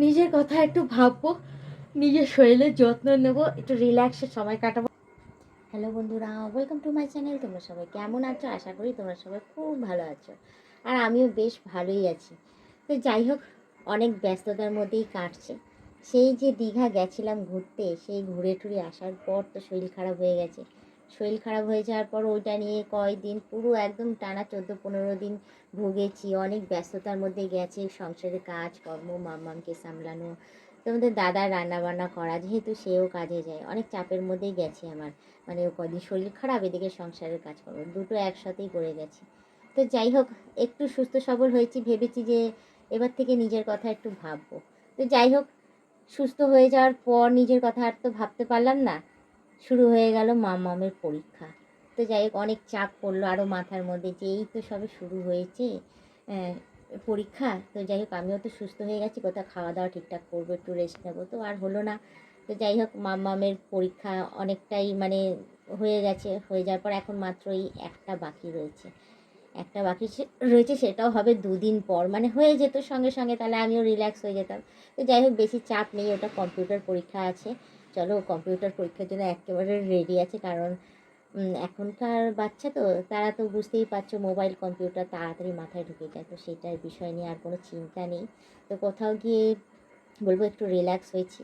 নিজের কথা একটু ভাববো, নিজের শরীরের যত্ন নেবো, একটু রিল্যাক্সে সময় কাটাবো। হ্যালো বন্ধুরা, ওয়েলকাম টু মাই চ্যানেল। তোমরা সবাই কেমন আছো? আশা করি তোমরা সবাই খুব ভালো আছো, আর আমিও বেশ ভালোই আছি। তো যাই হোক, অনেক ব্যস্ততার মধ্যেই কাটছে। সেই যে দীঘা গেছিলাম ঘুরতে, সেই ঘুরে টুরে আসার পর তো শরীর খারাপ হয়ে গেছে। শরীর খারাপ হয়ে যাওয়ার পর ওইটা নিয়ে কয়েকদিন পুরো একদম টানা 14-15 দিন ভুগেছি। অনেক ব্যস্ততার মধ্যে গেছে, সংসারের কাজ কর্ম, মামাকে সামলানো, তোমাদের দাদার রান্নাবান্না করা, যেহেতু সেও কাজে যায়, অনেক চাপের মধ্যেই গেছে আমার। মানে ও কদিন শরীর খারাপ, এদিকে সংসারের কাজ করবো, দুটো একসাথেই করে গেছি। তো যাই হোক, একটু সুস্থ সবল হয়েছি, ভেবেছি যে এবার থেকে নিজের কথা একটু ভাববো। তো যাই হোক, সুস্থ হয়ে যাওয়ার পর নিজের কথা আর তো ভাবতে পারলাম না। শুরু হয়ে গেল মামামের পরীক্ষা। তো যাই হোক, অনেক চাপ পড়লো আরও মাথার মধ্যে যে এই তো সবে শুরু হয়েছে পরীক্ষা। তো যাই হোক, আমিও তো সুস্থ হয়ে গেছি, কোথাও খাওয়া দাওয়া ঠিকঠাক করবো, একটু রেস্ট নেবো, তো আর হলো না। তো যাই হোক, মামামের পরীক্ষা অনেকটাই মানে হয়ে গেছে। হয়ে যাওয়ার পর এখন মাত্র এই একটা বাকি রয়েছে, একটা বাকি রয়েছে, সেটাও হবে 2 দিন পর। মানে হয়ে যেত সঙ্গে সঙ্গে, তাহলে আমিও রিল্যাক্স হয়ে যেতাম। তো যাই হোক, বেশি চাপ নেই, ওটা কম্পিউটার পরীক্ষা আছে। চলো, কম্পিউটার পরীক্ষার জন্য একেবারে রেডি আছে, কারণ এখনকার বাচ্চা তো, তারা তো বুঝতেই পারছো, মোবাইল কম্পিউটার তাড়াতাড়ি মাথায় ঢুকে যায়, তো সেটার বিষয় নিয়ে আর কোনো চিন্তা নেই। তো কোথাও গিয়ে বলবো একটু রিল্যাক্স হয়েছি।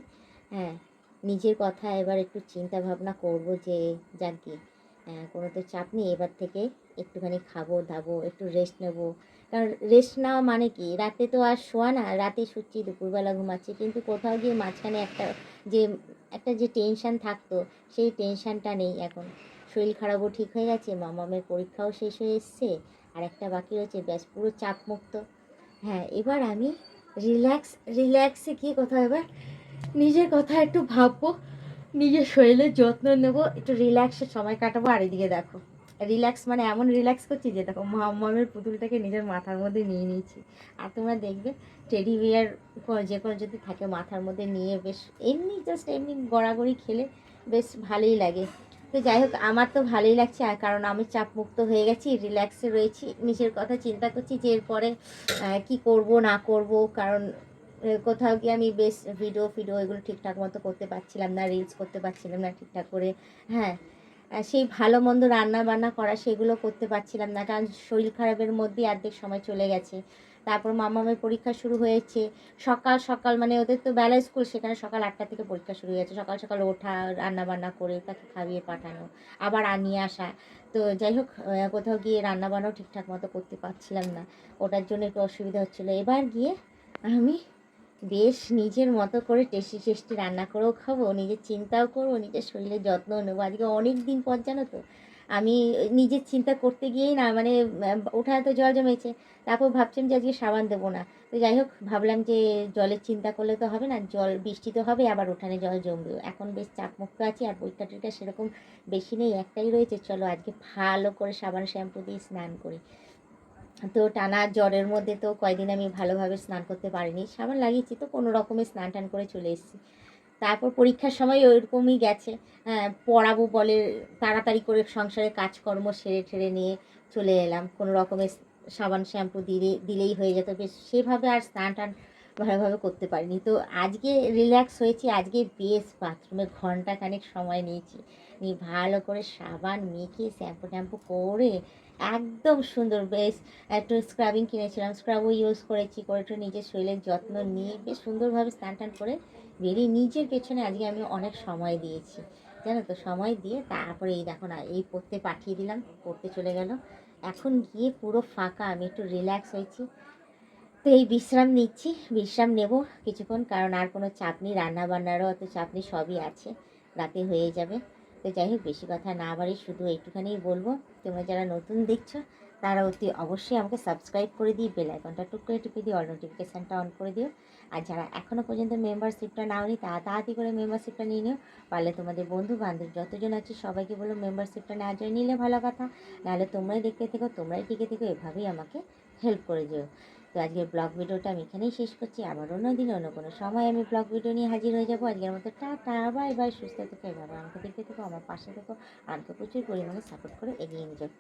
হ্যাঁ, নিজের কথা এবার একটু চিন্তা ভাবনা করব যে যাক গিয়ে কোনো তো চাপ নেই, এবার থেকে একটুখানি খাবো দাবো, একটু রেস্ট নেব। কারণ রেস্ট নেওয়া মানে কি, রাতে তো আর শোয়া না, রাতে শুচ্ছি, দুপুরবেলা ঘুমাচ্ছি, কিন্তু কোথাও গিয়ে মাঝখানে যে যে টেনশান থাকতো, সেই টেনশানটা নেই এখন। শরীর খারাপও ঠিক হয়ে গেছে, মামামের পরীক্ষাও শেষ হয়ে এসছে, আর একটা বাকি রয়েছে, ব্যাস পুরো চাপমুক্ত। হ্যাঁ, এবার আমি রিল্যাক্সে গিয়ে কোথাও এবার নিজের কথা একটু ভাববো, নিজের শরীরের যত্ন নেব, একটু রিল্যাক্সে সময় কাটাবো। আর এদিকে দেখো, রিল্যাক্স মানে এমন রিল্যাক্স করছি যে দেখো, মামামের পুতুলটাকে নিজের মাথার মধ্যে নিয়ে নিয়েছি। আর তোমরা দেখবে, টেডি বিয়ার যে কোনো যদি থাকে মাথার মধ্যে নিয়ে বেশ এমনি জাস্ট এমনি গড়াগড়ি খেলে বেশ ভালোই লাগে। তো যাই হোক, আমার তো ভালোই লাগছে, আর কারণ আমি চাপমুক্ত হয়ে গেছি, রিল্যাক্সে রয়েছি, নিজের কথা চিন্তা করছি যে এরপরে কী করব না করব। কারণ কোথাও গিয়ে আমি বেশ ভিডিও এগুলো ঠিকঠাক মতো করতে পারছিলাম না, রিলস করতে পারছিলাম না ঠিকঠাক করে। হ্যাঁ, সেই ভালো মন্দ রান্না বান্না করা সেগুলো করতে পারছিলাম না, কারণ শরীর খারাপের মধ্যেই অর্ধেক সময় চলে গেছে। তারপর মামামের পরীক্ষা শুরু হয়েছে সকাল সকাল, মানে ওদের তো বেলা স্কুল, সেখানে সকাল 8টা থেকে পরীক্ষা শুরু হয়ে গেছে। সকাল সকাল ওঠা, রান্না বান্না করে তাকে খাইয়ে পাঠানো, আবার আনিয়ে আসা। তো যাই হোক, কোথাও গিয়ে রান্না বান্নাও ঠিকঠাক মতো করতে পারছিলাম না, ওটার জন্য একটু অসুবিধা হচ্ছিলো। এবার গিয়ে আমি বেশ নিজের মতো করে টেস্টি টেস্টি রান্না করেও খাবো, নিজের চিন্তাও করবো, নিজের শরীরের যত্নও নেবো। আজকে অনেক দিন পর, জানো তো, আমি নিজের চিন্তা করতে গিয়েই না, মানে উঠানে তো জল জমেছে, তারপর ভাবছিলাম যে আজকে সাবান দেবো না। তো যাই হোক, ভাবলাম যে জলের চিন্তা করলে তো হবে না, জল বৃষ্টি তো হবে, আবার উঠানে জল জমবেও। এখন বেশ চাপমুক্ত আছি, আর পরীক্ষা টরীক্ষা সেরকম বেশি নেই, একটাই রয়েছে। চলো আজকে ভালো করে সাবান শ্যাম্পু দিয়ে স্নান করি। তো টানা জ্বরের মধ্যে তো কয়দিন আমি ভালোভাবে স্নান করতে পারিনি, সাবান লাগিয়েছি তো কোনো রকমের স্নান টান করে চলে এসেছি। তারপর পরীক্ষার সময় ওইরকমই গেছে। পড়াবো বলে তাড়াতাড়ি করে সংসারের কাজকর্ম সেরে ঠেরে নিয়ে চলে এলাম, কোনো রকমের সাবান শ্যাম্পু দিলেই হয়ে যেত, বেশ সেভাবে আর স্নান টান ভালোভাবে করতে পারিনি। তো আজকে রিল্যাক্স হয়েছি, আজকে বেশ বাথরুমে ঘন্টাখানেক সময় নিয়েছি, নিয়ে ভালো করে সাবান মেখে শ্যাম্পু ট্যাম্পু করে একদম সুন্দর বেশ একটু স্ক্রাবিং কিনেছিলাম, স্ক্রাবও ইউজ করেছি, করে একটু নিজের শরীরের যত্ন নিয়ে বেশ সুন্দরভাবে স্নান টান করে বেরিয়ে নিজের পেছনে আজকে আমি অনেক সময় দিয়েছি, জানো তো। সময় দিয়ে তারপরে এই দেখো না, এই পড়তে পাঠিয়ে দিলাম, পড়তে চলে গেল। এখন গিয়ে পুরো ফাঁকা, আমি একটু রিল্যাক্স হয়েছি। তো এই বিশ্রাম নিচ্ছি, বিশ্রাম নেব কিছুক্ষণ, কারণ আর কোনো চাপ নেই, রান্না বান্নারও অত চাপ নেই, সবই আছে, রাতে হয়ে যাবে। তো যাই হোক, বেশি কথা না বাড়ি, শুধু একটুখানিই বলবো, তোমরা যারা নতুন দেখছো তারা অতি অবশ্যই আমাকে সাবস্ক্রাইব করে দিয়ে বেল আইকনটা টুক করে টিপে দিয়ে অল নোটিফিকেশানটা অন করে দিও। আর যারা এখনও পর্যন্ত মেম্বারশিপটা নাওনি তাড়াতাড়ি করে মেম্বারশিপটা নিয়ে নিও। পারলে তোমাদের বন্ধু বান্ধব যতজন আছে সবাইকে বলো মেম্বারশিপটা না জয় নিলে ভালো কথা, নাহলে তোমরাই দেখতে থেকো, তোমরাই টিকে থেকো, এভাবেই আমাকে হেল্প করে যেও। তো আজকের ব্লগ ভিডিওটা আমি এখানেই শেষ করছি, আবার অন্য দিন অন্য কোনো সময় আমি ব্লগ ভিডিও নিয়ে হাজির হয়ে যাবো। আজকের মতো টাটা, বাই বাই, সুস্থ থেকো, এভাবে আমাকে দেখতে থেকো, আমার পাশে থেকো, আমাকে প্রচুর পরিমাণে সাপোর্ট করে এগিয়ে নিয়ে যাও।